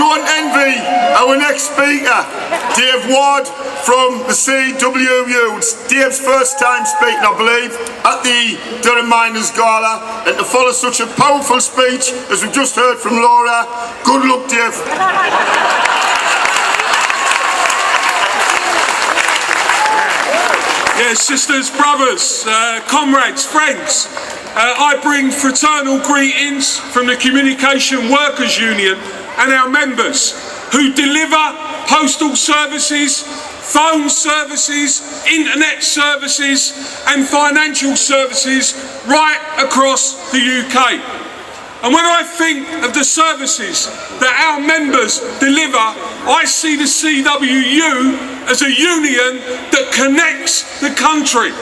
don't envy our next speaker, Dave Ward from the CWU. It's Dave's first time speaking, I believe, at the Durham Miners Gala, and to follow such a powerful speech as we've just heard from Laura, good luck, Dave. Yes, sisters, brothers, comrades, friends, I bring fraternal greetings from the Communication Workers Union and our members who deliver postal services, phone services, internet services and financial services right across the UK. And when I think of the services that our members deliver, I see the CWU as a union that connects the country.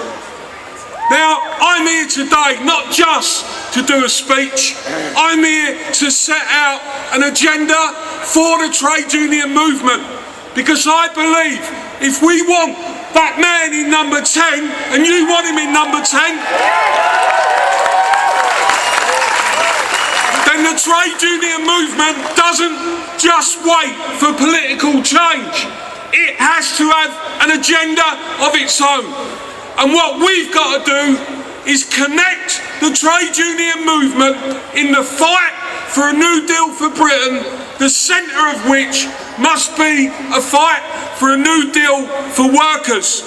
Now, I'm here today not just to do a speech, I'm here to set out an agenda for the trade union movement, because I believe if we want that man in number 10, and you want him in number 10, then the trade union movement doesn't just wait for political change. It has to have an agenda of its own. And what we've got to do is connect the trade union movement in the fight for a New Deal for Britain, the centre of which must be a fight for a New Deal for workers.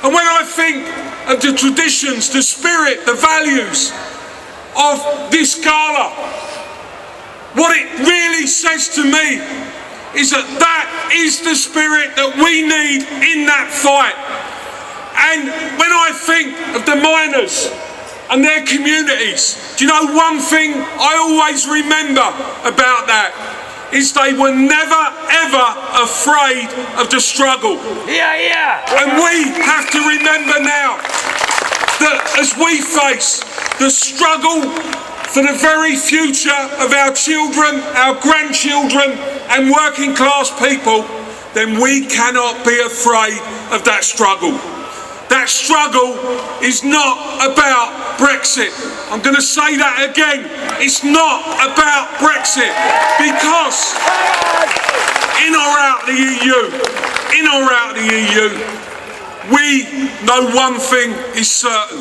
And when I think of the traditions, the spirit, the values of this gala, what it really says to me is that that is the spirit that we need in that fight. And when I think of the miners and their communities, do you know one thing I always remember about that is they were never ever afraid of the struggle. And we have to remember now that as we face the struggle for the very future of our children, our grandchildren and working class people, then we cannot be afraid of that struggle. That struggle is not about Brexit. I'm going to say that again. It's not about Brexit, because in or out the EU, we know one thing is certain.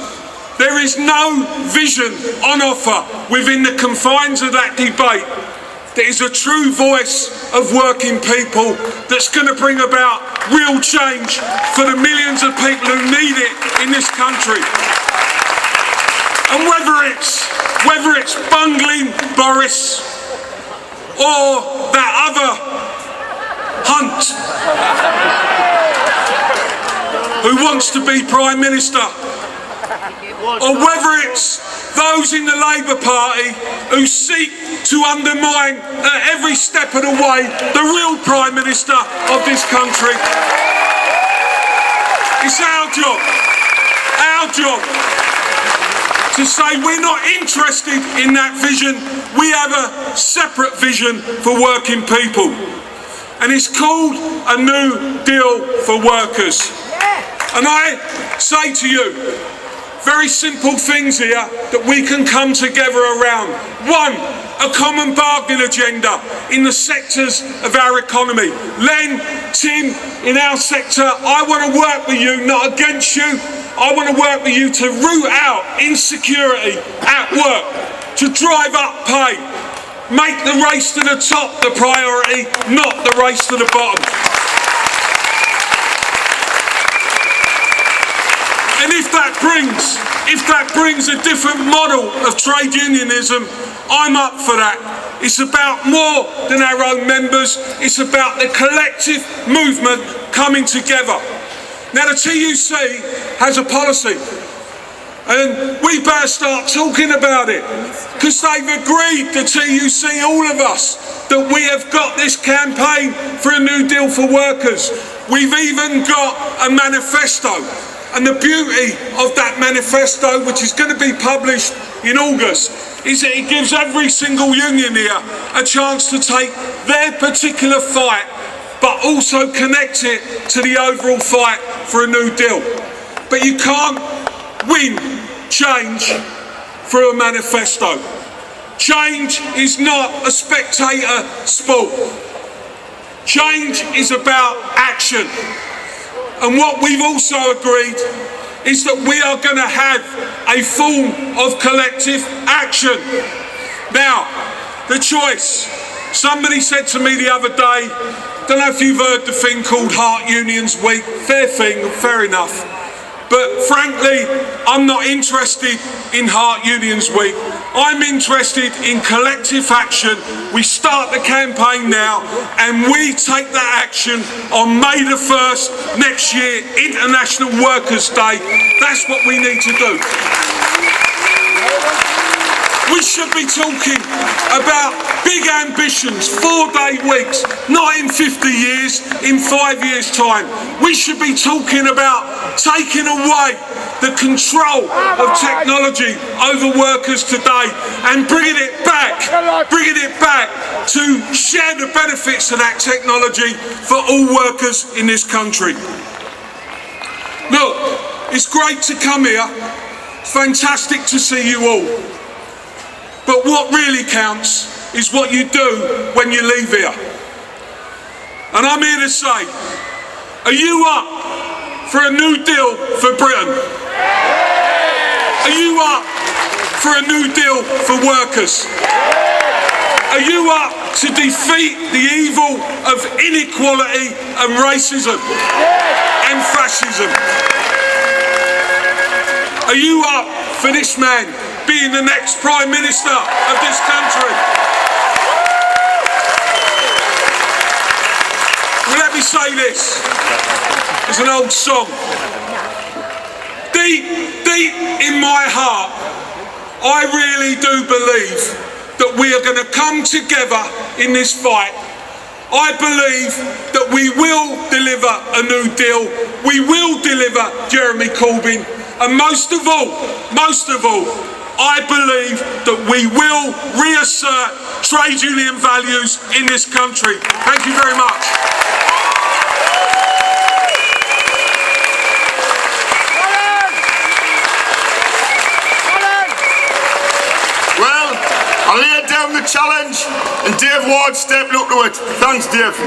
There is no vision on offer within the confines of that debate that is a true voice of working people that's going to bring about real change for the millions of people who need it in this country. And whether it's bungling Boris or that other Hunt who wants to be Prime Minister, or whether it's those in the Labour Party who seek to undermine at every step of the way the real Prime Minister of this country. It's our job to say we're not interested in that vision. We have a separate vision for working people, and it's called a New Deal for Workers. And I say to you, very simple things here that we can come together around. One, a common bargain agenda in the sectors of our economy. Len, Tim, in our sector, I want to work with you, not against you. I want to work with you to root out insecurity at work, to drive up pay, make the race to the top the priority, not the race to the bottom. And if that brings a different model of trade unionism, I'm up for that. It's about more than our own members. It's about the collective movement coming together. Now, the TUC has a policy, and we better start talking about it, because they've agreed, the TUC, all of us, that we have got this campaign for a New Deal for workers. We've even got a manifesto. And the beauty of that manifesto, which is going to be published in August, is that it gives every single union here a chance to take their particular fight, but also connect it to the overall fight for a New Deal. But you can't win change through a manifesto. Change is not a spectator sport. Change is about action. And what we've also agreed is that we are going to have a form of collective action. Now, the choice. Somebody said to me the other day, don't know if you've heard the thing called Heart Unions Week. Fair thing, fair enough. But frankly, I'm not interested in Heart Unions Week. I'm interested in collective action. We start the campaign now and we take that action on May the 1st next year, International Workers' Day. That's what we need to do. We should be talking about big ambitions, 4-day weeks, not in 50 years, in 5 years' time. We should be talking about taking away the control of technology over workers today and bringing it back to share the benefits of that technology for all workers in this country. Look, it's great to come here. It's fantastic to see you all. But what really counts is what you do when you leave here. And I'm here to say, are you up for a new deal for Britain? Are you up for a new deal for workers? Are you up to defeat the evil of inequality and racism and fascism? Are you up for this man being the next Prime Minister of this country? Well, let me say this. It's an old song. Deep in my heart, I really do believe that we are going to come together in this fight. I believe that we will deliver a new deal. We will deliver Jeremy Corbyn. And most of all, I believe that we will reassert trade union values in this country. Thank you very much. Well, I laid down the challenge and Dave Ward stepped up to it. Thanks, Dave.